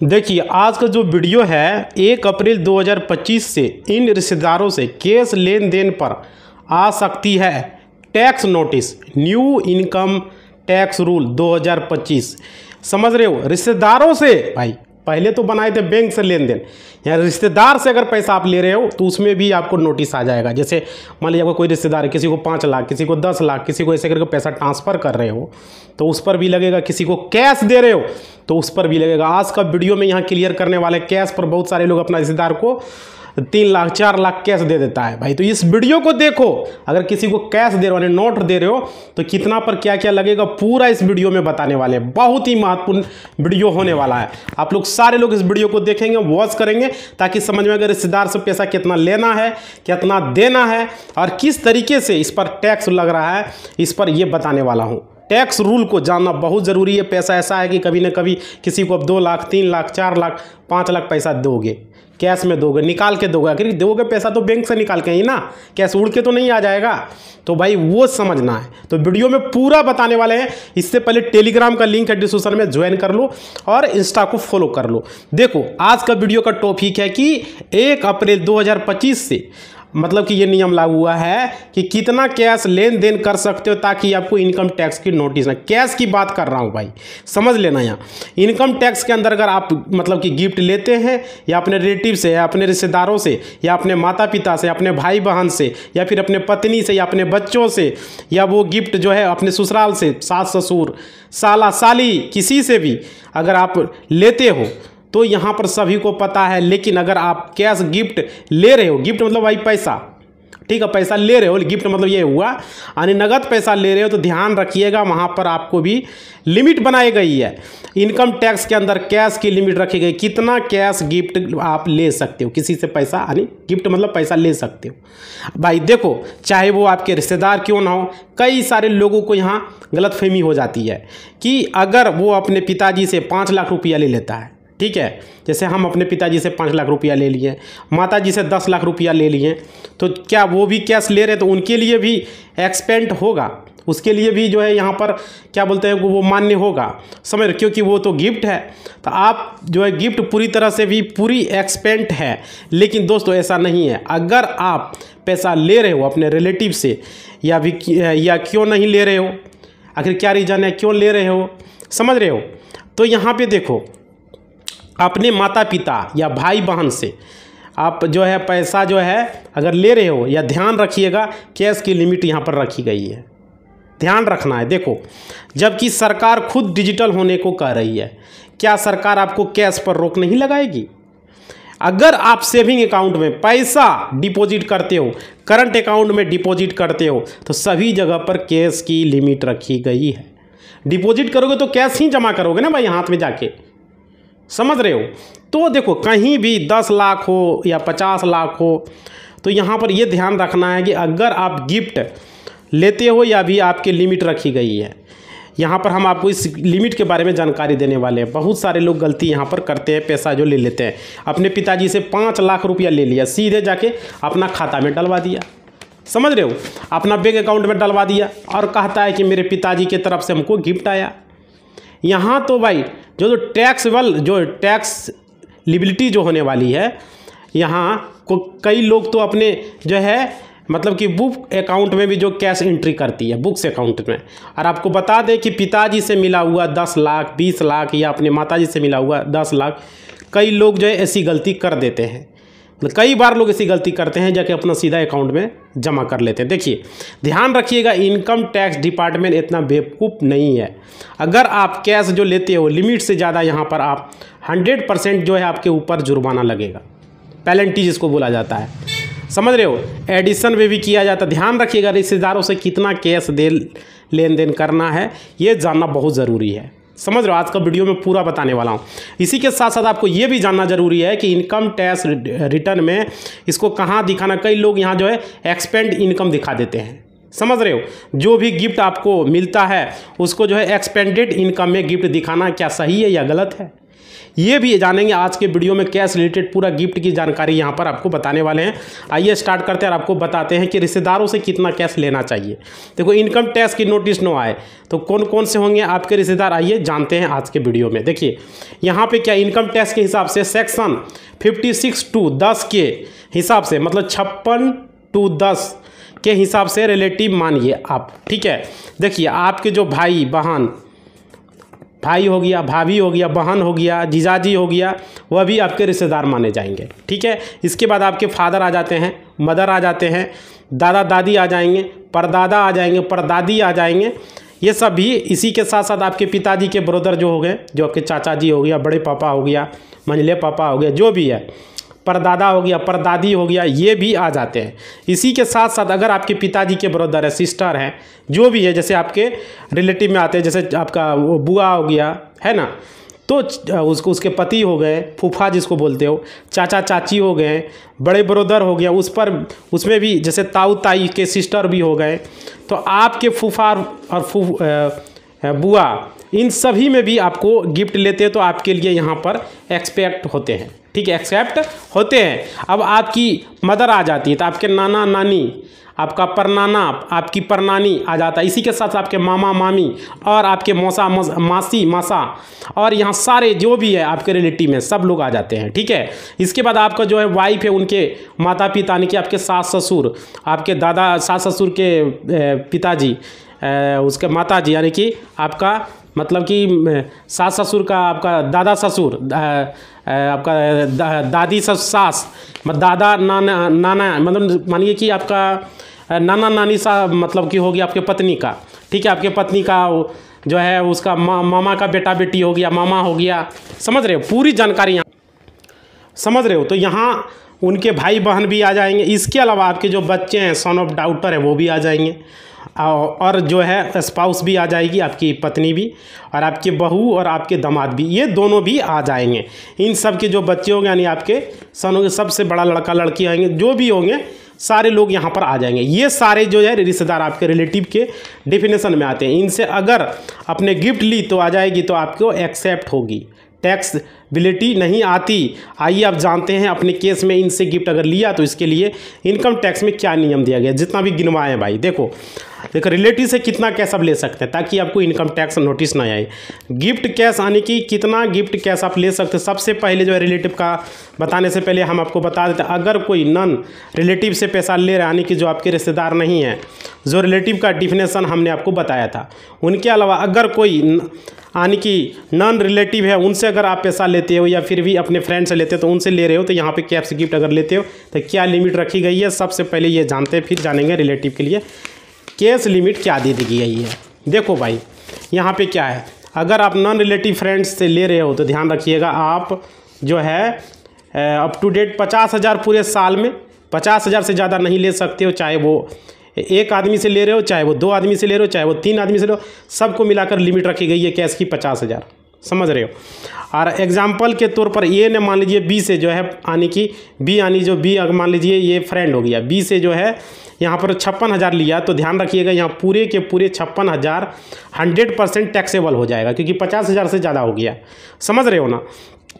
देखिए आज का जो वीडियो है 1 अप्रैल 2025 से इन रिश्तेदारों से कैश लेन देन पर आ सकती है tax notice. New income tax rule 2025 समझ रहे हो। रिश्तेदारों से भाई पहले तो बनाए थे बैंक से लेन देन, या रिश्तेदार से अगर पैसा आप ले रहे हो तो उसमें भी आपको नोटिस आ जाएगा। जैसे मान लीजिए आपको कोई रिश्तेदार है, किसी को 5 लाख, किसी को 10 लाख, किसी को ऐसे करके पैसा ट्रांसफ़र कर रहे हो तो उस पर भी लगेगा। किसी को कैश दे रहे हो तो उस पर भी लगेगा। आज का वीडियो में यहाँ क्लियर करने वाले कैश पर बहुत सारे लोग अपना रिश्तेदार को 3 लाख 4 लाख कैश दे देता है भाई। तो इस वीडियो को देखो, अगर किसी को कैश दे रहे हो, नोट दे रहे हो तो कितना पर क्या क्या लगेगा पूरा इस वीडियो में बताने वाले हैं। बहुत ही महत्वपूर्ण वीडियो होने वाला है। आप लोग सारे लोग इस वीडियो को देखेंगे, वॉच करेंगे ताकि समझ में अगर रिश्तेदार से पैसा कितना लेना है, कितना देना है और किस तरीके से इस पर टैक्स लग रहा है, इस पर यह बताने वाला हूँ। टैक्स रूल को जानना बहुत ज़रूरी है। पैसा ऐसा है कि कभी ना कभी किसी को अब 2 लाख 3 लाख 4 लाख 5 लाख पैसा दोगे, कैश में दोगे, निकाल के दोगे। अगर दोगे पैसा तो बैंक से निकाल के ही ना, कैश उड़ के तो नहीं आ जाएगा। तो भाई वो समझना है। तो वीडियो में पूरा बताने वाले हैं। इससे पहले टेलीग्राम का लिंक है डिस्क्रिप्शन में, ज्वाइन कर लो और इंस्टा को फॉलो कर लो। देखो आज का वीडियो का टॉपिक है कि 1 अप्रैल 2025 से मतलब कि ये नियम लागू हुआ है कि कितना कैश लेन देन कर सकते हो ताकि आपको इनकम टैक्स की नोटिस ना। कैश की बात कर रहा हूँ भाई, समझ लेना। यहाँ इनकम टैक्स के अंदर अगर आप मतलब कि गिफ्ट लेते हैं या अपने रिलेटिव से या अपने रिश्तेदारों से या अपने माता पिता से, अपने भाई बहन से या फिर अपने पत्नी से या अपने बच्चों से, या वो गिफ्ट जो है अपने ससुराल से, सास ससुर साला साली किसी से भी अगर आप लेते हो तो यहाँ पर सभी को पता है। लेकिन अगर आप कैश गिफ्ट ले रहे हो, गिफ्ट मतलब भाई पैसा, ठीक है, पैसा ले रहे हो, गिफ्ट मतलब ये हुआ यानी नगद पैसा ले रहे हो, तो ध्यान रखिएगा वहाँ पर आपको भी लिमिट बनाई गई है। इनकम टैक्स के अंदर कैश की लिमिट रखी गई, कितना कैश गिफ्ट आप ले सकते हो, किसी से पैसा यानी गिफ्ट मतलब पैसा ले सकते हो। भाई देखो चाहे वो आपके रिश्तेदार क्यों ना हो, कई सारे लोगों को यहाँ गलतफहमी हो जाती है कि अगर वो अपने पिताजी से 5 लाख रुपया ले लेता है, ठीक है, जैसे हम अपने पिताजी से 5 लाख रुपया ले लिए, माताजी से 10 लाख रुपया ले लिए, तो क्या वो भी कैश ले रहे तो उनके लिए भी एक्सपेंड होगा, उसके लिए भी जो है यहाँ पर क्या बोलते हैं वो मान्य होगा, समझ रहे, क्योंकि वो तो गिफ्ट है। तो आप जो है गिफ्ट पूरी तरह से भी पूरी एक्सपेंड है। लेकिन दोस्तों ऐसा नहीं है। अगर आप पैसा ले रहे हो अपने रिलेटिव से या क्यों नहीं ले रहे हो, आखिर क्या रीज़न है क्यों ले रहे हो, समझ रहे हो, तो यहाँ पर देखो अपने माता पिता या भाई बहन से आप जो है पैसा जो है अगर ले रहे हो, या ध्यान रखिएगा कैश की लिमिट यहाँ पर रखी गई है, ध्यान रखना है। देखो जबकि सरकार खुद डिजिटल होने को कह रही है, क्या सरकार आपको कैश पर रोक नहीं लगाएगी? अगर आप सेविंग अकाउंट में पैसा डिपॉजिट करते हो, करंट अकाउंट में डिपॉजिट करते हो, तो सभी जगह पर कैश की लिमिट रखी गई है। डिपॉजिट करोगे तो कैश ही जमा करोगे ना भाई हाथ में जाके, समझ रहे हो। तो देखो कहीं भी 10 लाख हो या 50 लाख हो, तो यहाँ पर ये ध्यान रखना है कि अगर आप गिफ्ट लेते हो या भी आपकी लिमिट रखी गई है। यहाँ पर हम आपको इस लिमिट के बारे में जानकारी देने वाले हैं। बहुत सारे लोग गलती यहाँ पर करते हैं, पैसा जो ले लेते हैं, अपने पिताजी से 5 लाख रुपया ले लिया, सीधे जाके अपना खाता में डलवा दिया, समझ रहे हो, अपना बैंक अकाउंट में डलवा दिया और कहता है कि मेरे पिताजी की तरफ से हमको गिफ्ट आया। यहाँ तो भाई जो टैक्स लिबिलिटी जो होने वाली है, यहाँ को कई लोग तो अपने जो है मतलब कि बुक अकाउंट में भी जो कैश एंट्री करती है बुक्स अकाउंट में, और आपको बता दें कि पिताजी से मिला हुआ 10 लाख 20 लाख या अपने माताजी से मिला हुआ 10 लाख, कई लोग जो है ऐसी गलती कर देते हैं। कई बार लोग ऐसी गलती करते हैं जाके अपना सीधा अकाउंट में जमा कर लेते हैं। देखिए ध्यान रखिएगा इनकम टैक्स डिपार्टमेंट इतना बेवकूफ़ नहीं है। अगर आप कैश जो लेते हो लिमिट से ज़्यादा, यहाँ पर आप 100% जो है आपके ऊपर जुर्माना लगेगा, पेनल्टी जिसको बोला जाता है, समझ रहे हो। एडिशन में भी किया जाता है। ध्यान रखिएगा रिश्तेदारों से कितना कैश लेन देन करना है, ये जानना बहुत ज़रूरी है, समझ रहे हो। आज का वीडियो में पूरा बताने वाला हूँ। इसी के साथ साथ आपको ये भी जानना जरूरी है कि इनकम टैक्स रिटर्न में इसको कहाँ दिखाना। कई लोग यहाँ जो है एक्सपेंड इनकम दिखा देते हैं, समझ रहे हो। जो भी गिफ्ट आपको मिलता है उसको जो है एक्सपेंडेड इनकम में गिफ्ट दिखाना क्या सही है या गलत है, ये भी जानेंगे आज के वीडियो में। कैश रिलेटेड पूरा गिफ्ट की जानकारी यहाँ पर आपको बताने वाले हैं। आइए स्टार्ट करते हैं और आपको बताते हैं कि रिश्तेदारों से कितना कैश लेना चाहिए। देखो, इनकम टैक्स की नोटिस नो आए तो कौन कौन से होंगे आपके रिश्तेदार, आइए जानते हैं आज के वीडियो में। देखिए यहाँ पे क्या इनकम टैक्स के हिसाब से सेक्शन 56(2)(10) के हिसाब से, मतलब 56(2)(10) के हिसाब से रिलेटिव मानिए आप, ठीक है। देखिए आपके जो भाई बहन, भाई हो गया, भाभी हो गया, बहन हो गया, जीजाजी हो गया, वह भी आपके रिश्तेदार माने जाएंगे, ठीक है। इसके बाद आपके फादर आ जाते हैं, मदर आ जाते हैं, दादा दादी आ जाएंगे, परदादा आ जाएंगे, परदादी आ जाएंगे। ये सब भी इसी के साथ साथ आपके पिताजी के ब्रदर जो हो गए, जो आपके चाचा जी हो गया, बड़े पापा हो गया, मंझले पापा हो गया, जो भी है, परदादा हो गया, परदादी हो गया, ये भी आ जाते हैं। इसी के साथ साथ अगर आपके पिताजी के ब्रदर है, सिस्टर हैं, जो भी है, जैसे आपके रिलेटिव में आते हैं, जैसे आपका वो बुआ हो गया, है ना, तो उसके पति हो गए, फूफा जिसको बोलते हो, चाचा चाची हो गए, बड़े ब्रदर हो गया, उसमें भी जैसे ताऊ ताई के सिस्टर भी हो गए, तो आपके फूफा और बुआ, इन सभी में भी आपको गिफ्ट लेते हैं तो आपके लिए यहाँ पर एक्सेप्ट होते हैं, ठीक है, एक्सेप्ट होते हैं। अब आपकी मदर आ जाती है तो आपके नाना नानी, आपका परनाना, आपकी परनानी आ जाता है। इसी के साथ आपके मामा मामी और आपके मौसा मासी मासा, और यहाँ सारे जो भी है आपके रिलेटिव में सब लोग आ जाते हैं, ठीक है। इसके बाद आपका जो है वाइफ है, उनके माता पिता यानी कि आपके सास ससुर, आपके दादा सास ससुर के पिताजी, उसके माता जी, यानी कि आपका मतलब कि सास ससुर का आपका दादा ससुर, आपका दादी सास, दादा नाना नाना, मतलब मानिए कि आपका नाना नानी सा, मतलब कि हो गया आपके पत्नी का, ठीक है। आपके पत्नी का जो है उसका मामा का बेटा बेटी हो गया, मामा हो गया, समझ रहे हो, पूरी जानकारी यहाँ समझ रहे हो। तो यहाँ उनके भाई बहन भी आ जाएंगे। इसके अलावा आपके जो बच्चे हैं, सन ऑफ डॉटर है, वो भी आ जाएंगे, और जो है स्पाउस भी आ जाएगी, आपकी पत्नी भी, और आपके बहू और आपके दामाद भी, ये दोनों भी आ जाएंगे। इन सब के जो बच्चे होंगे यानी आपके सन होंगे, सबसे बड़ा लड़का लड़की आएंगे, जो भी होंगे सारे लोग यहाँ पर आ जाएंगे। ये सारे जो है रिश्तेदार आपके रिलेटिव के डेफिनेशन में आते हैं। इनसे अगर आपने गिफ्ट ली तो आ जाएगी, तो आपको एक्सेप्ट होगी, टैक्सबिलिटी नहीं आती। आइए आप जानते हैं अपने केस में इनसे गिफ्ट अगर लिया तो इसके लिए इनकम टैक्स में क्या नियम दिया गया, जितना भी गिनवाए भाई। देखो रिलेटिव से कितना कैश आप ले सकते हैं ताकि आपको इनकम टैक्स नोटिस ना आए। गिफ्ट कैश यानी कि कितना गिफ्ट कैश आप ले सकते हैं। सबसे पहले जो है रिलेटिव का बताने से पहले हम आपको बता देते हैं, अगर कोई नॉन रिलेटिव से पैसा ले रहा है, यानी कि जो आपके रिश्तेदार नहीं है, जो रिलेटिव का डिफिनेशन हमने आपको बताया था, उनके अलावा अगर कोई यानी कि नॉन रिलेटिव है, उनसे अगर आप पैसा लेते हो या फिर भी अपने फ्रेंड से लेते हो तो उनसे ले रहे हो, तो यहाँ पे कैश गिफ्ट अगर लेते हो तो क्या लिमिट रखी गई है, सबसे पहले ये जानते हैं, फिर जानेंगे रिलेटिव के लिए कैश लिमिट क्या दे दी गई है। देखो भाई यहाँ पे क्या है, अगर आप नॉन रिलेटिव फ्रेंड्स से ले रहे हो तो ध्यान रखिएगा, आप जो है अप टू डेट 50,000 पूरे साल में, 50,000 से ज़्यादा नहीं ले सकते हो, चाहे वो एक आदमी से ले रहे हो, चाहे वो 2 आदमी से ले रहे हो, चाहे वो 3 आदमी से ले रहे हो, सबको मिलाकर लिमिट रखी गई है कैश की 50,000, समझ रहे हो। और एग्जाम्पल के तौर पर ये ने मान लीजिए बी से जो है, यानी कि बी, यानी जो बी अगर मान लीजिए ये फ्रेंड हो गया, बी से जो है यहाँ पर 56,000 लिया, तो ध्यान रखिएगा यहाँ पूरे के पूरे 56,000 100% टैक्सेबल हो जाएगा, क्योंकि 50,000 से ज़्यादा हो गया, समझ रहे हो ना।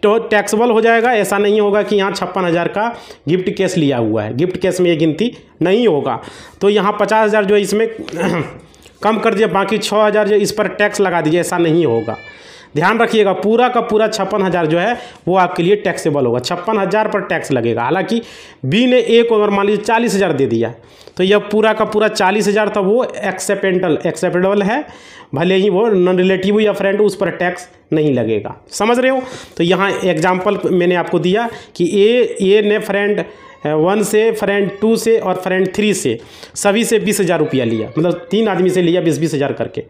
तो टैक्सेबल हो जाएगा, ऐसा नहीं होगा कि यहाँ 56,000 का गिफ्ट कैश लिया हुआ है, गिफ्ट कैश में ये गिनती नहीं होगा। तो यहाँ 50,000 जो इसमें कम कर दिया, बाकी 6,000 जो इस पर टैक्स लगा दीजिए, ऐसा नहीं होगा। ध्यान रखिएगा पूरा का पूरा 56,000 जो है वो आपके लिए टैक्सेबल होगा, 56,000 पर टैक्स लगेगा। हालांकि बी ने ए को अगर मान लीजिए 40,000 दे दिया तो यह पूरा का पूरा 40,000 था वो एक्सेप्टेबल है, भले ही वो नॉन रिलेटिव या फ्रेंड, उस पर टैक्स नहीं लगेगा, समझ रहे हो। तो यहाँ एग्जाम्पल मैंने आपको दिया कि ए ने फ्रेंड 1 से, फ्रेंड 2 से और फ्रेंड 3 से, सभी से 20,000 रुपया लिया, मतलब 3 आदमी से लिया 20,000 करके।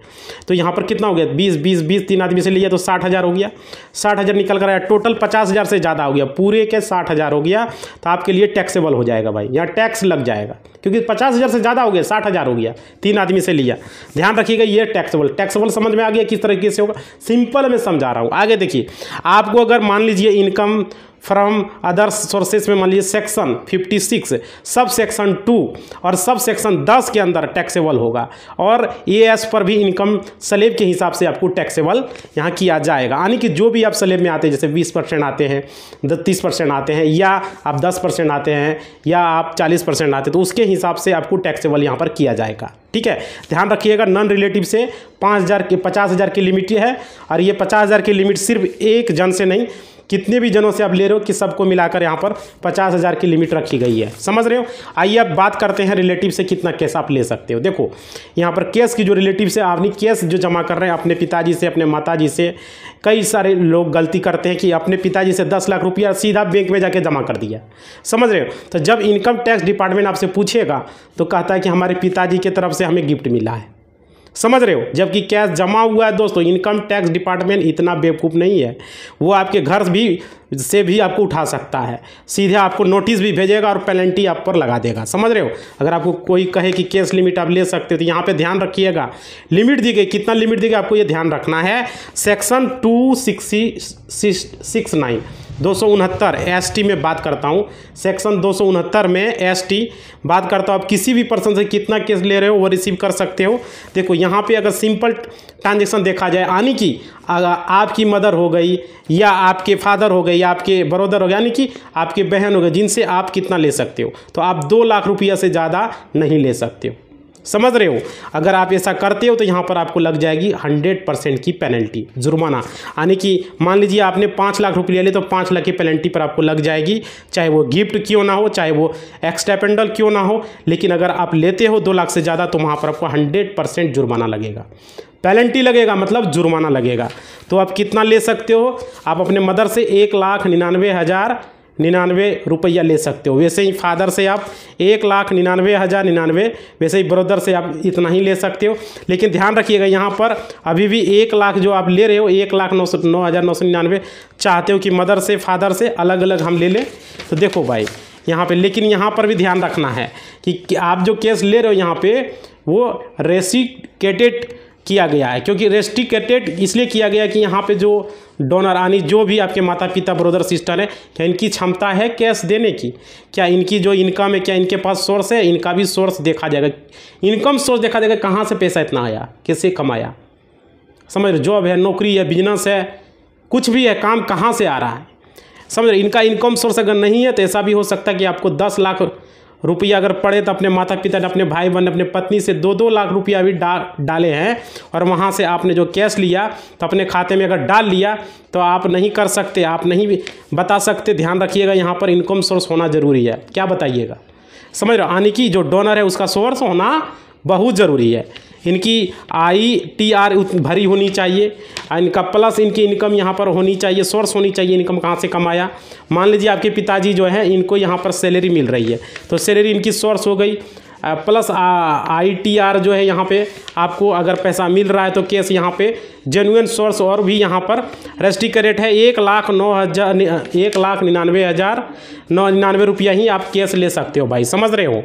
तो यहाँ पर कितना हो गया, 20 3 आदमी से लिया तो 60,000 हो गया, 60,000 निकल कर आया, टोटल 50,000 से ज़्यादा हो गया, पूरे के 60,000 हो गया, तो आपके लिए टैक्सेबल हो जाएगा भाई, यहाँ टैक्स लग जाएगा, क्योंकि 50,000 से ज़्यादा हो गया, 60,000 हो गया, 3 आदमी से लिया। ध्यान रखिएगा ये टैक्सेबल समझ में आ गया किस तरीके से होगा, सिंपल मैं समझा रहा हूँ। आगे देखिए, आपको अगर मान लीजिए इनकम फ्रॉम अदर सोर्सेज में मान लीजिए सेक्शन 56 सब सेक्शन 2 और सब सेक्शन 10 के अंदर टैक्सेबल होगा, और एएस पर भी इनकम स्लैब के हिसाब से आपको टैक्सेबल यहाँ किया जाएगा। यानी कि जो भी आप स्लैब में आते हैं, जैसे 20% आते हैं, 30% आते हैं, या आप 10% आते हैं, या आप 40% आते हैं, तो उसके हिसाब से आपको टैक्सेबल यहाँ पर किया जाएगा। ठीक है, ध्यान रखिएगा। नॉन रिलेटिव से 50,000 की लिमिट है, और ये 50,000 की लिमिट सिर्फ एक जन से नहीं, कितने भी जनों से आप ले रहे हो कि सबको मिलाकर यहाँ पर 50,000 की लिमिट रखी गई है। समझ रहे हो। आइए अब बात करते हैं रिलेटिव से कितना कैश आप ले सकते हो। देखो यहाँ पर कैश की जो रिलेटिव से आपने कैश जो जमा कर रहे हैं अपने पिताजी से, अपने माताजी से, कई सारे लोग गलती करते हैं कि अपने पिताजी से 10 लाख रुपया सीधा बैंक में जाके जमा कर दिया। समझ रहे हो। तो जब इनकम टैक्स डिपार्टमेंट आपसे पूछेगा तो कहता है कि हमारे पिताजी की तरफ से हमें गिफ्ट मिला है। समझ रहे हो, जबकि कैश जमा हुआ है। दोस्तों इनकम टैक्स डिपार्टमेंट इतना बेवकूफ़ नहीं है, वो आपके घर भी आपको उठा सकता है, सीधे आपको नोटिस भी भेजेगा और पेनल्टी आप पर लगा देगा। समझ रहे हो। अगर आपको कोई कहे कि कैश लिमिट आप ले सकते हो तो यहाँ पे ध्यान रखिएगा, लिमिट दी गई, कितना लिमिट दी गई आपको ये ध्यान रखना है। सेक्शन 269 269 एसटी में बात करता हूँ, सेक्शन 269 में एसटी बात करता हूँ। आप किसी भी पर्सन से कितना केस ले रहे हो वो रिसीव कर सकते हो। देखो यहाँ पे अगर सिंपल ट्रांजेक्शन देखा जाए, यानी कि अगर आपकी मदर हो गई, या आपके फादर हो गए, या आपके ब्रदर हो गए, यानी कि आपके बहन हो गए, जिनसे आप कितना ले सकते हो, तो आप 2 लाख रुपया से ज़्यादा नहीं ले सकते हो। समझ रहे हो। अगर आप ऐसा करते हो तो यहाँ पर आपको लग जाएगी 100% की पेनल्टी, जुर्माना। यानी कि मान लीजिए आपने 5 लाख रुपये ले तो 5 लाख की पेनल्टी पर आपको लग जाएगी, चाहे वो गिफ्ट क्यों ना हो, चाहे वो एक्सटेपेंडल क्यों ना हो। लेकिन अगर आप लेते हो 2 लाख से ज़्यादा तो वहाँ पर आपको 100% जुर्माना लगेगा, पेनल्टी लगेगा, मतलब जुर्माना लगेगा। तो आप कितना ले सकते हो, आप अपने मदर से 1,99,099 रुपया ले सकते हो। वैसे ही फादर से आप 1,99,099, वैसे ही ब्रदर से आप इतना ही ले सकते हो। लेकिन ध्यान रखिएगा यहाँ पर अभी भी 1 लाख जो आप ले रहे हो, 1,09,999 चाहते हो कि मदर से फादर से अलग अलग हम ले लें। तो देखो भाई यहाँ पे, लेकिन यहाँ पर भी ध्यान रखना है कि आप जो केस ले रहे हो यहाँ पे वो रेस्ट्रिक्टेड किया गया है। क्योंकि रेस्ट्रिक्टेड इसलिए किया गया कि यहाँ पे जो डोनर यानी जो भी आपके माता पिता ब्रदर सिस्टर है, क्या इनकी क्षमता है कैश देने की, क्या इनकी जो इनकम है, क्या इनके पास सोर्स है, इनका भी सोर्स देखा जाएगा। इनकम सोर्स देखा जाएगा, कहाँ से पैसा इतना आया, कैसे कमाया। समझ रहे, जॉब है, नौकरी है, बिजनेस है, कुछ भी है, काम कहाँ से आ रहा है। समझ रहे, इनका इनकम सोर्स अगर नहीं है तो ऐसा भी हो सकता है कि आपको 10 लाख रुपया अगर पड़े तो अपने माता पिता ने, अपने भाई बहन, अपने पत्नी से 2-2 लाख रुपया भी डाले हैं, और वहाँ से आपने जो कैश लिया तो अपने खाते में अगर डाल लिया तो आप नहीं कर सकते, आप नहीं भी बता सकते। ध्यान रखिएगा यहाँ पर इनकम सोर्स होना ज़रूरी है। क्या बताइएगा, समझ रहे हो। यानी कि जो डोनर है उसका सोर्स होना बहुत ज़रूरी है। इनकी ITR भरी होनी चाहिए, इनका प्लस इनकी इनकम यहाँ पर होनी चाहिए, सोर्स होनी चाहिए, इनकम कहाँ से कमाया। मान लीजिए आपके पिताजी जो है इनको यहाँ पर सैलरी मिल रही है, तो सैलरी इनकी सोर्स हो गई, प्लस ITR जो है यहाँ पे आपको अगर पैसा मिल रहा है तो केस यहाँ पे जेन्युइन सोर्स। और भी यहाँ पर रेस्ट्रिक्टेड रेट है 1,99,999 रुपया ही आप केस ले सकते हो भाई। समझ रहे हो,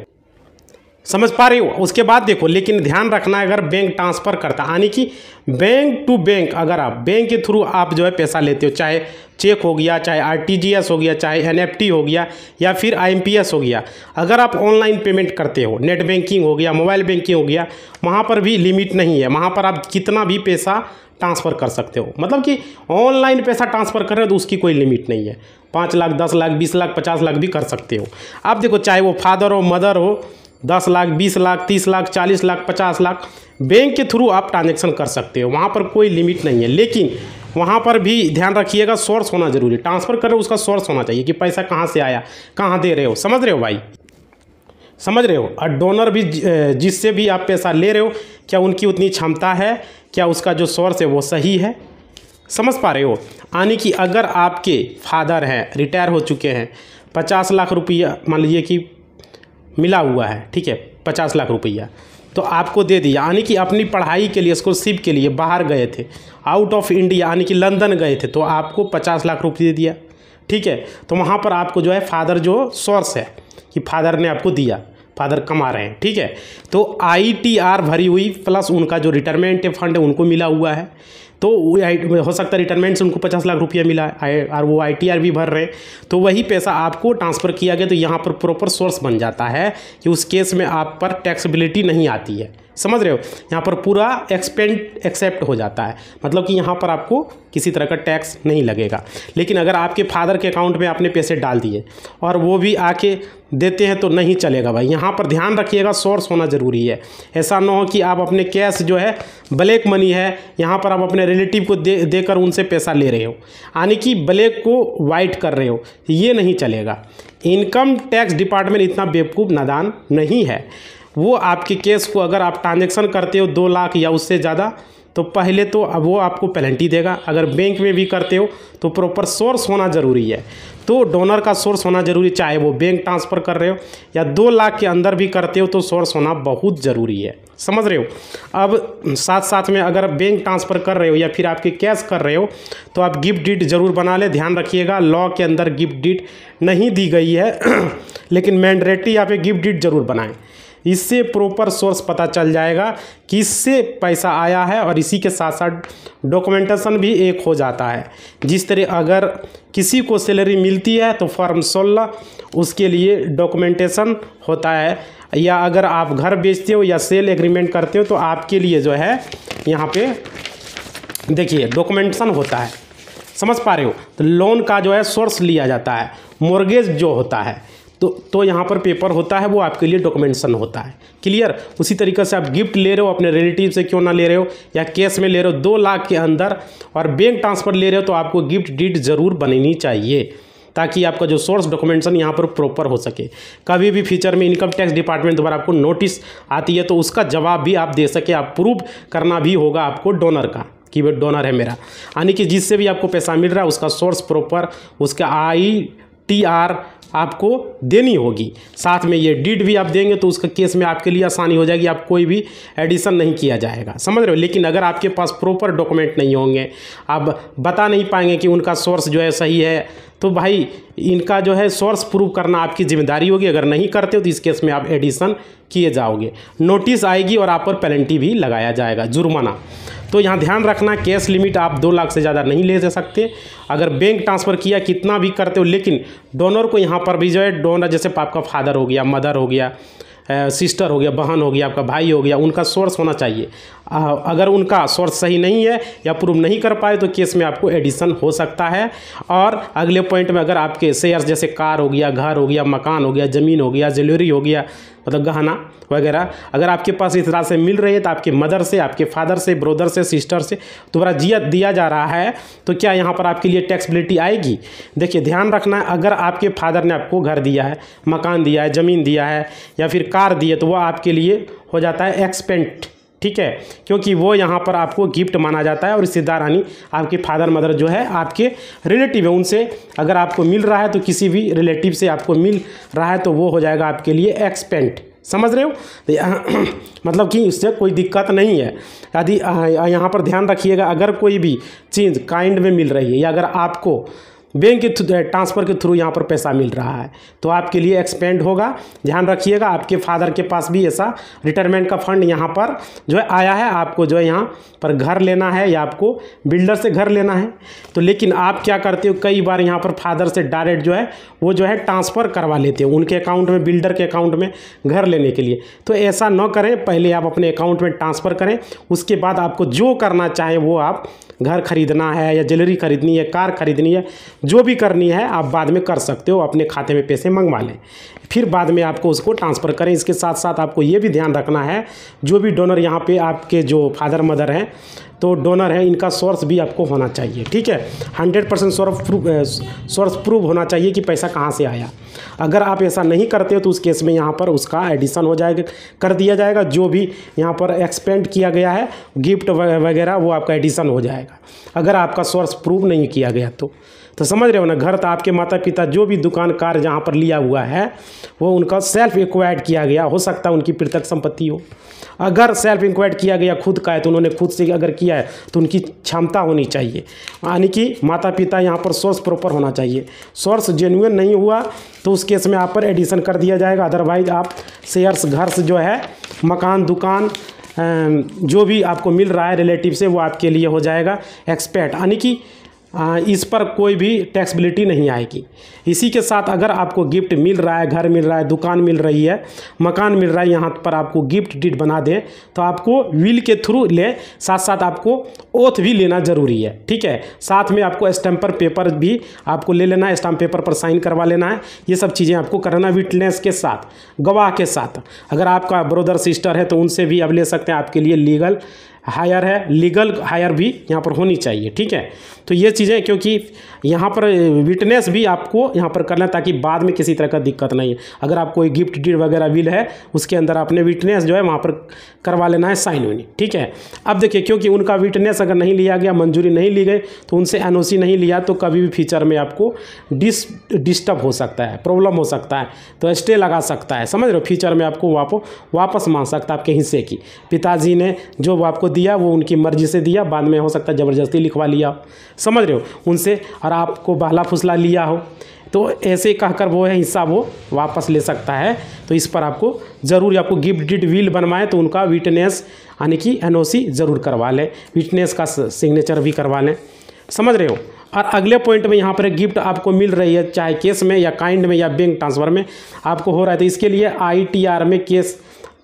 समझ पा रहे हो। उसके बाद देखो, लेकिन ध्यान रखना है अगर बैंक ट्रांसफ़र करता, यानी कि बैंक टू बैंक, अगर आप बैंक के थ्रू आप जो है पैसा लेते हो, चाहे चेक हो गया, चाहे RTGS हो गया, चाहे NFT हो गया, या फिर IMPS हो गया, अगर आप ऑनलाइन पेमेंट करते हो, नेट बैंकिंग हो गया, मोबाइल बैंकिंग हो गया, वहाँ पर भी लिमिट नहीं है। वहाँ पर आप कितना भी पैसा ट्रांसफ़र कर सकते हो, मतलब कि ऑनलाइन पैसा ट्रांसफ़र कर रहे हो तो उसकी कोई लिमिट नहीं है। 5 लाख, 10 लाख, 20 लाख, 50 लाख भी कर सकते हो। अब देखो, चाहे वो फादर हो, मदर हो, 10 लाख, 20 लाख, 30 लाख, 40 लाख, 50 लाख, बैंक के थ्रू आप ट्रांजैक्शन कर सकते हो, वहाँ पर कोई लिमिट नहीं है। लेकिन वहाँ पर भी ध्यान रखिएगा, सोर्स होना जरूरी। ट्रांसफ़र कर रहे हो उसका सोर्स होना चाहिए कि पैसा कहाँ से आया, कहाँ दे रहे हो। समझ रहे हो भाई, समझ रहे हो। और डोनर भी जिससे भी आप पैसा ले रहे हो, क्या उनकी उतनी क्षमता है, क्या उसका जो सोर्स है वो सही है। समझ पा रहे हो। यानी कि अगर आपके फादर हैं, रिटायर हो चुके हैं, 50 लाख रुपया मान लीजिए कि मिला हुआ है, ठीक है, 50 लाख रुपया तो आपको दे दिया, यानी कि अपनी पढ़ाई के लिए, स्कॉलरशिप के लिए बाहर गए थे, आउट ऑफ इंडिया, यानी कि लंदन गए थे, तो आपको 50 लाख रुपये दे दिया, ठीक है। तो वहाँ पर आपको जो है फादर जो सोर्स है कि फादर ने आपको दिया, फादर कमा रहे हैं, ठीक है। तो ITR भरी हुई प्लस उनका जो रिटायरमेंट फंड है उनको मिला हुआ है, तो हो सकता है रिटायरमेंट से उनको 50 लाख रुपया मिला है और वो ITR भी भर रहे हैं, तो वही पैसा आपको ट्रांसफ़र किया गया, तो यहाँ पर प्रॉपर सोर्स बन जाता है कि उस केस में आप पर टैक्सेबिलिटी नहीं आती है। समझ रहे हो, यहाँ पर पूरा एक्सेप्ट हो जाता है, मतलब कि यहाँ पर आपको किसी तरह का टैक्स नहीं लगेगा। लेकिन अगर आपके फादर के अकाउंट में आपने पैसे डाल दिए और वो भी आके देते हैं तो नहीं चलेगा भाई। यहाँ पर ध्यान रखिएगा, सोर्स होना ज़रूरी है। ऐसा ना हो कि आप अपने कैश जो है ब्लैक मनी है, यहाँ पर आप अपने रिलेटिव को देकर उनसे पैसा ले रहे हो, यानी कि ब्लैक को वाइट कर रहे हो, ये नहीं चलेगा। इनकम टैक्स डिपार्टमेंट इतना बेवकूफ़ नादान नहीं है। वो आपके केस को अगर आप ट्रांजैक्शन करते हो 2 लाख या उससे ज़्यादा, तो पहले तो वो आपको पेनल्टी देगा। अगर बैंक में भी करते हो तो प्रॉपर सोर्स होना ज़रूरी है। तो डोनर का सोर्स होना ज़रूरी, चाहे वो बैंक ट्रांसफ़र कर रहे हो या 2 लाख के अंदर भी करते हो, तो सोर्स होना बहुत ज़रूरी है। समझ रहे हो। अब साथ साथ में अगर बैंक ट्रांसफ़र कर रहे हो या फिर आपके कैश कर रहे हो, तो आप गिफ्ट डीड ज़रूर बना ले। ध्यान रखिएगा, लॉ के अंदर गिफ्ट डीड नहीं दी गई है लेकिन मैंडेटरी यहाँ पे गिफ्ट डीड ज़रूर बनाएं। इससे प्रॉपर सोर्स पता चल जाएगा कि इससे पैसा आया है, और इसी के साथ साथ डॉक्यूमेंटेशन भी एक हो जाता है। जिस तरह अगर किसी को सैलरी मिलती है तो फॉर्म 16 उसके लिए डॉक्यूमेंटेशन होता है, या अगर आप घर बेचते हो या सेल एग्रीमेंट करते हो तो आपके लिए जो है यहाँ पे देखिए डॉक्यूमेंटेशन होता है। समझ पा रहे हो। तो लोन का जो है सोर्स लिया जाता है, मॉर्गेज जो होता है तो यहाँ पर पेपर होता है, वो आपके लिए डॉक्यूमेंटेशन होता है। क्लियर। उसी तरीके से आप गिफ्ट ले रहे हो अपने रिलेटिव से, क्यों ना ले रहे हो, या कैश में ले रहे हो 2 लाख के अंदर, और बैंक ट्रांसफ़र ले रहे हो, तो आपको गिफ्ट डीड ज़रूर बननी चाहिए, ताकि आपका जो सोर्स डॉक्यूमेंटेशन यहाँ पर प्रॉपर हो सके। कभी भी फ्यूचर में इनकम टैक्स डिपार्टमेंट द्वारा आपको नोटिस आती है तो उसका जवाब भी आप दे सके। आप प्रूव करना भी होगा आपको डोनर का कि वो डोनर है मेरा, यानी कि जिससे भी आपको पैसा मिल रहा है उसका सोर्स प्रॉपर, उसका ITR आपको देनी होगी। साथ में ये डीड भी आप देंगे तो उसका केस में आपके लिए आसानी हो जाएगी, आप कोई भी एडिशन नहीं किया जाएगा। समझ रहे हो। लेकिन अगर आपके पास प्रॉपर डॉक्यूमेंट नहीं होंगे, आप बता नहीं पाएंगे कि उनका सोर्स जो है सही है, तो भाई इनका जो है सोर्स प्रूव करना आपकी जिम्मेदारी होगी। अगर नहीं करते हो तो इस केस में आप एडिशन किए जाओगे, नोटिस आएगी और आप पर पेनल्टी भी लगाया जाएगा, जुर्माना। तो यहाँ ध्यान रखना, कैश लिमिट आप 2 लाख से ज़्यादा नहीं ले सकते। अगर बैंक ट्रांसफ़र किया कितना भी करते हो, लेकिन डोनर को यहाँ पर भी जो है, डोनर जैसे आपका फादर हो गया, मदर हो गया, सिस्टर हो गया, बहन हो गया, आपका भाई हो गया, उनका सोर्स होना चाहिए। अगर उनका सोर्स सही नहीं है या प्रूव नहीं कर पाए तो केस में आपको एडिशन हो सकता है। और अगले पॉइंट में अगर आपके शेयर्स जैसे कार हो गया, घर हो गया, मकान हो गया, ज़मीन हो गया, ज्वेलरी हो गया, मतलब गहना वगैरह, अगर आपके पास इस तरह से मिल रही है तो आपके मदर से, आपके फादर से, ब्रदर से, सिस्टर से दोबारा दिया जा रहा है, तो क्या यहाँ पर आपके लिए टैक्सेबिलिटी आएगी। देखिए ध्यान रखना है, अगर आपके फादर ने आपको घर दिया है, मकान दिया है, ज़मीन दिया है या फिर कार दी है, तो वह आपके लिए हो जाता है एक्सपेंट। ठीक है, क्योंकि वो यहाँ पर आपको गिफ्ट माना जाता है, और रिश्तेदार यानी आपके फादर मदर जो है आपके रिलेटिव है, उनसे अगर आपको मिल रहा है तो किसी भी रिलेटिव से आपको मिल रहा है तो वो हो जाएगा आपके लिए एक्सपेंट। समझ रहे हो। मतलब कि इससे कोई दिक्कत नहीं है। यदि यहाँ पर ध्यान रखिएगा, अगर कोई भी चीज़ काइंड में मिल रही है या अगर आपको बैंक के ट्रांसफ़र के थ्रू यहाँ पर पैसा मिल रहा है तो आपके लिए एक्सपेंड होगा। ध्यान रखिएगा, आपके फादर के पास भी ऐसा रिटायरमेंट का फंड यहाँ पर जो है आया है, आपको जो है यहाँ पर घर लेना है या आपको बिल्डर से घर लेना है, तो लेकिन आप क्या करते हो, कई बार यहाँ पर फादर से डायरेक्ट जो है वो जो है ट्रांसफ़र करवा लेते हो उनके अकाउंट में, बिल्डर के अकाउंट में घर लेने के लिए। तो ऐसा न करें, पहले आप अपने अकाउंट में ट्रांसफ़र करें, उसके बाद आपको जो करना चाहे वो, आप घर खरीदना है या ज्वेलरी खरीदनी है, कार खरीदनी है, जो भी करनी है आप बाद में कर सकते हो, अपने खाते में पैसे मंगवा लें, फिर बाद में आपको उसको ट्रांसफ़र करें। इसके साथ साथ आपको ये भी ध्यान रखना है, जो भी डोनर यहाँ पे आपके जो फादर मदर हैं तो डोनर है, इनका सोर्स भी आपको होना चाहिए। ठीक है, 100% सोर्स प्रूव होना चाहिए कि पैसा कहाँ से आया। अगर आप ऐसा नहीं करते हो तो उस केस में यहाँ पर उसका एडिशन हो जाएगा, कर दिया जाएगा। जो भी यहाँ पर एक्सपेंड किया गया है गिफ्ट वगैरह वो आपका एडिशन हो जाएगा, अगर आपका सोर्स प्रूव नहीं किया गया तो समझ रहे हो ना। घर तो आपके माता पिता जो भी दुकान कार जहाँ पर लिया हुआ है वो उनका सेल्फ एक्वायर्ड किया गया, हो सकता है उनकी पृथक संपत्ति हो। अगर सेल्फ एक्वायर्ड किया गया खुद का है तो उन्होंने खुद से अगर किया है तो उनकी क्षमता होनी चाहिए, यानी कि माता पिता यहाँ पर सोर्स प्रॉपर होना चाहिए। सोर्स जेन्युइन नहीं हुआ तो उस केस में आप पर एडिशन कर दिया जाएगा। अदरवाइज आप शेयर्स, घर से जो है मकान, दुकान जो भी आपको मिल रहा है रिलेटिव से वो आपके लिए हो जाएगा एक्सपेक्ट, यानी कि इस पर कोई भी टैक्सबिलिटी नहीं आएगी। इसी के साथ अगर आपको गिफ्ट मिल रहा है, घर मिल रहा है, दुकान मिल रही है, मकान मिल रहा है, यहाँ पर आपको गिफ्ट डीड बना दें तो आपको विल के थ्रू ले, साथ साथ आपको ओथ भी लेना ज़रूरी है। ठीक है, साथ में आपको स्टैम्पर पेपर भी आपको ले लेना है, स्टाम्प पेपर पर साइन करवा लेना है। ये सब चीज़ें आपको करना विटनेस के साथ, गवाह के साथ। अगर आपका ब्रदर सिस्टर है तो उनसे भी आप ले सकते हैं, आपके लिए लीगल हायर है, लीगल हायर भी यहाँ पर होनी चाहिए। ठीक है, तो ये चीज़ें, क्योंकि यहाँ पर विटनेस भी आपको यहाँ पर करना है ताकि बाद में किसी तरह का दिक्कत नहीं है। अगर आप कोई गिफ्ट डीड वगैरह विल है उसके अंदर आपने विटनेस जो है वहाँ पर करवा लेना है, साइन होनी। ठीक है, अब देखिए क्योंकि उनका विटनेस अगर नहीं लिया गया, मंजूरी नहीं ली गई, तो उनसे एनओसी नहीं लिया तो कभी भी फ्यूचर में आपको डिस्टर्ब हो सकता है, प्रॉब्लम हो सकता है, तो स्टे लगा सकता है। समझ रहे हो, फ्यूचर में आपको वापस मांग सकता है आपके हिस्से की। पिताजी ने जो वो आपको दिया वो उनकी मर्जी से दिया, बाद में हो सकता है ज़बरदस्ती लिखवा लिया, समझ रहे हो, उनसे, और आपको बहला फुसला लिया हो, तो ऐसे कहकर वो है हिस्सा वो वापस ले सकता है। तो इस पर आपको ज़रूर, आपको गिफ्ट डीड विल बनवाएं तो उनका विटनेस यानी कि एनओसी ज़रूर करवा लें, विटनेस का सिग्नेचर भी करवा लें। समझ रहे हो। और अगले पॉइंट में यहाँ पर एक गिफ्ट आपको मिल रही है, चाहे केस में या काइंड में या बैंक ट्रांसफ़र में आपको हो रहा है, तो इसके लिए ITR में केस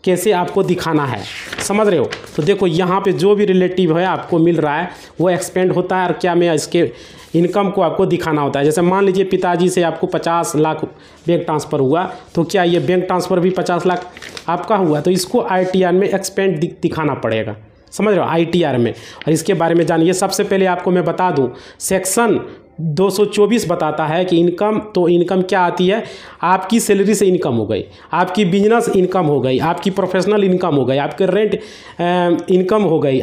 कैसे आपको दिखाना है, समझ रहे हो। तो देखो यहाँ पे जो भी रिलेटिव है आपको मिल रहा है वो एक्सपेंड होता है, और क्या में इसके इनकम को आपको दिखाना होता है। जैसे मान लीजिए पिताजी से आपको 50 लाख बैंक ट्रांसफ़र हुआ, तो क्या ये बैंक ट्रांसफ़र भी 50 लाख आपका हुआ, तो इसको ITR में एक्सपेंड दिखाना पड़ेगा, समझ रहे हो, ITR में। और इसके बारे में जानिए। सबसे पहले आपको मैं बता दूं, सेक्शन 224 बताता है कि इनकम, तो इनकम क्या आती है, आपकी सैलरी से इनकम हो गई, आपकी बिजनेस इनकम हो गई, आपकी प्रोफेशनल इनकम हो गई, आपके रेंट इनकम हो गई,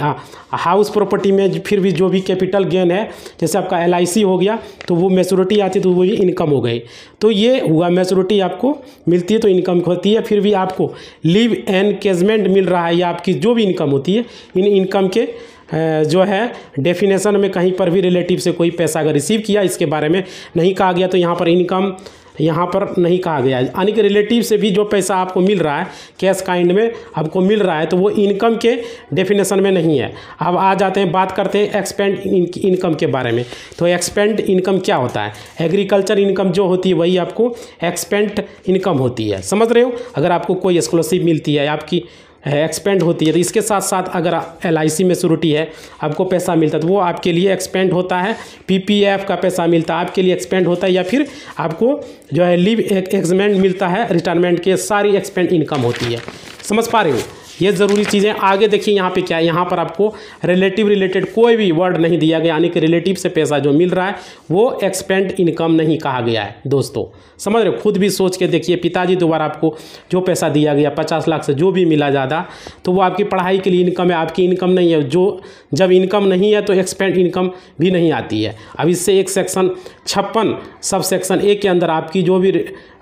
हाउस प्रॉपर्टी में फिर भी जो भी कैपिटल गेन है, जैसे आपका LIC हो गया तो वो मैच्योरिटी आती है तो वो भी इनकम हो गई। तो ये हुआ, मैच्योरिटी आपको मिलती है तो इनकम होती है। फिर भी आपको लीव एनकेजमेंट मिल रहा है या आपकी जो भी इनकम होती है, इन इनकम के जो है डेफिनेशन में कहीं पर भी रिलेटिव से कोई पैसा अगर रिसीव किया, इसके बारे में नहीं कहा गया, तो यहाँ पर इनकम यहाँ पर नहीं कहा गया है। यानी कि रिलेटिव से भी जो पैसा आपको मिल रहा है कैश काइंड में आपको मिल रहा है, तो वो इनकम के डेफिनेशन में नहीं है। अब आ जाते हैं, बात करते हैं एक्सपेंड इनकम के बारे में। तो एक्सपेंड इनकम क्या होता है, एग्रीकल्चर इनकम जो होती है वही आपको एक्सपेंड इनकम होती है, समझ रहे हो। अगर आपको कोई स्कॉलरशिप मिलती है, आपकी एक्सपेंड होती है, तो इसके साथ साथ अगर LIC में सिक्योरिटी है, आपको पैसा मिलता है तो वो आपके लिए एक्सपेंड होता है। PPF का पैसा मिलता है आपके लिए एक्सपेंड होता है, या फिर आपको जो है लीव एक्समेंट मिलता है, रिटायरमेंट के, सारी एक्सपेंड इनकम होती है। समझ पा रहे हो, ये ज़रूरी चीज़ें। आगे देखिए यहाँ पे क्या है, यहाँ पर आपको रिलेटिव रिलेटेड कोई भी वर्ड नहीं दिया गया, यानी कि रिलेटिव से पैसा जो मिल रहा है वो एक्सपेंड इनकम नहीं कहा गया है दोस्तों, समझ रहे हो। खुद भी सोच के देखिए, पिताजी द्वारा आपको जो पैसा दिया गया 50 लाख से जो भी मिला ज़्यादा, तो वो आपकी पढ़ाई के लिए इनकम है, आपकी इनकम नहीं है। जो जब इनकम नहीं है तो एक्सपेंड इनकम भी नहीं आती है। अब इससे एक सेक्शन 56 सब सेक्शन 1 के अंदर आपकी जो भी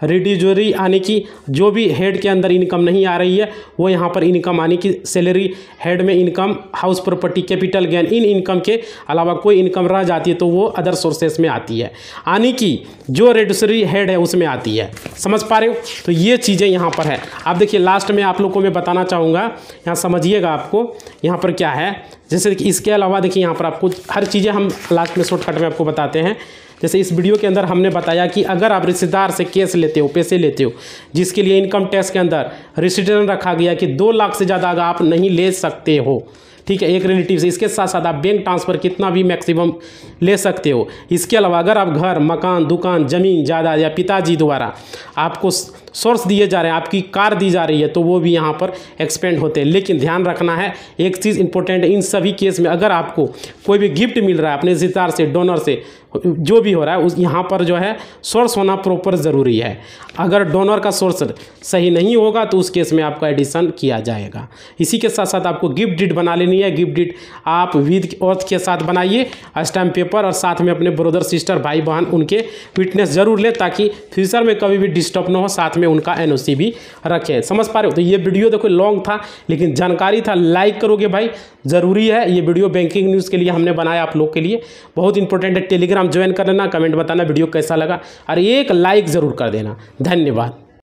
रिड्यूजरी यानी कि जो भी हेड के अंदर इनकम नहीं आ रही है वो यहाँ पर इनकम यानी कि सैलरी, हेड में income, house property, capital gain, इन इनकम के अलावा कोई इनकम रह जाती है तो वो अदर सोर्सेस में आती है, यानी कि जो रिड्यूसरी हेड है उसमें आती है। समझ पा रहे हो। तो ये चीज़ें यहाँ पर है। आप देखिए लास्ट में आप लोग को मैं बताना चाहूँगा, यहाँ समझिएगा आपको यहाँ पर क्या है। जैसे कि इसके अलावा देखिए यहाँ पर आपको हर चीज़ें हम लास्ट में शॉर्टकट में आपको बताते हैं। जैसे इस वीडियो के अंदर हमने बताया कि अगर आप रिश्तेदार से केस लेते हो, पैसे लेते हो, जिसके लिए इनकम टैक्स के अंदर रिस्ट्रिक्शन रखा गया कि 2 लाख से ज़्यादा अगर आप नहीं ले सकते हो, ठीक है, एक रिलेटिव से। इसके साथ साथ आप बैंक ट्रांसफ़र कितना भी मैक्सिमम ले सकते हो। इसके अलावा अगर आप घर, मकान, दुकान, ज़मीन ज़्यादा या पिताजी द्वारा आपको सोर्स दिए जा रहे हैं, आपकी कार दी जा रही है, तो वो भी यहाँ पर एक्सपेंड होते हैं। लेकिन ध्यान रखना है, एक चीज़ इंपॉर्टेंट है, इन सभी केस में अगर आपको कोई भी गिफ्ट मिल रहा है अपने रिश्तेदार से, डोनर से, जो भी हो रहा है, उस यहाँ पर जो है सोर्स होना प्रॉपर ज़रूरी है। अगर डोनर का सोर्स सही नहीं होगा तो उस केस में आपका एडिशन किया जाएगा। इसी के साथ साथ आपको गिफ्ट डीड बना लेनी है। गिफ्ट डीड आप विद ऑथ के साथ बनाइए, स्टैम्प पेपर, और साथ में अपने ब्रदर सिस्टर, भाई बहन, उनके विटनेस जरूर ले, ताकि फ्यूचर में कभी भी डिस्टर्ब ना हो। साथ में उनका NOC भी रखें। समझ पा रहे हो। तो ये वीडियो देखो लॉन्ग था लेकिन जानकारी था, लाइक करोगे भाई, ज़रूरी है। ये वीडियो बैंकिंग न्यूज़ के लिए हमने बनाया, आप लोग के लिए बहुत इंपॉर्टेंट है। टेलीग्राम ज्वाइन कर लेना, कमेंट बताना वीडियो कैसा लगा, और एक लाइक ज़रूर कर देना। धन्यवाद।